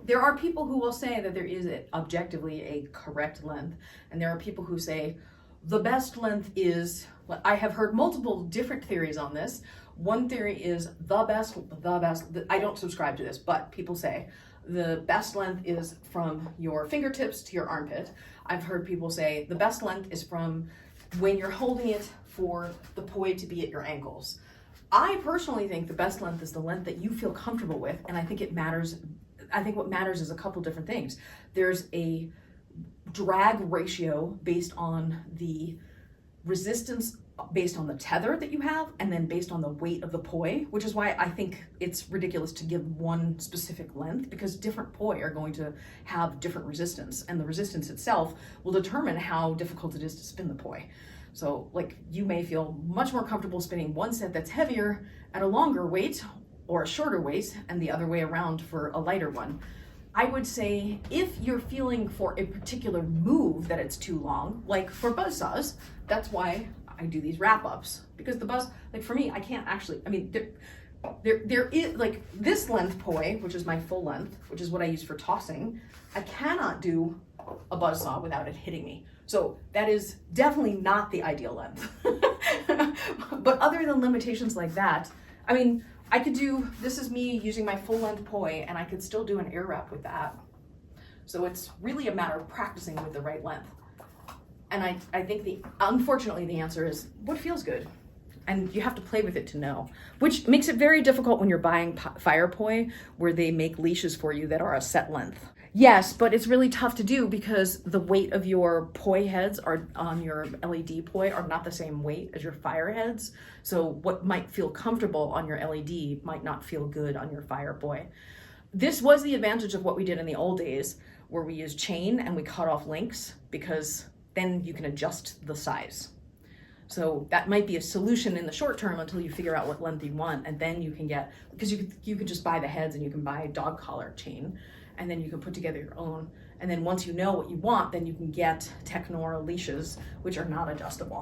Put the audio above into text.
There are people who will say that there is objectively a correct length, and there are people who say the best length is, I have heard multiple different theories on this. One theory is the best, I don't subscribe to this, but people say the best length is from your fingertips to your armpit. I've heard people say the best length is from when you're holding it for the poi to be at your ankles. I personally think the best length is the length that you feel comfortable with, and I think it matters. I think what matters is a couple different things. There's a drag ratio based on the resistance, based on the tether that you have, and then based on the weight of the poi, which is why I think it's ridiculous to give one specific length, because different poi are going to have different resistance, and the resistance itself will determine how difficult it is to spin the poi. So like, you may feel much more comfortable spinning one set that's heavier at a longer weight or a shorter weight, and the other way around for a lighter one. I would say if you're feeling for a particular move that it's too long, like for buzzsaws, that's why I do these wrap-ups, because the buzz, like for me, I can't actually, I mean, there is, like this length poi, which is my full length, which is what I use for tossing, I cannot do a buzzsaw without it hitting me. So that is definitely not the ideal length. But other than limitations like that, I mean, I could do, this is me using my full length poi, and I could still do an air wrap with that. So it's really a matter of practicing with the right length. And I think unfortunately the answer is what feels good. And you have to play with it to know, which makes it very difficult when you're buying fire poi where they make leashes for you that are a set length. Yes, but it's really tough to do because the weight of your poi heads are on your LED poi are not the same weight as your fire heads. So what might feel comfortable on your LED might not feel good on your fire poi. This was the advantage of what we did in the old days, where we used chain and we cut off links, because then you can adjust the size. So that might be a solution in the short term until you figure out what length you want, and then you can get, because you could just buy the heads and you can buy dog collar chain, and then you can put together your own. And then once you know what you want, then you can get Technora leashes, which are not adjustable.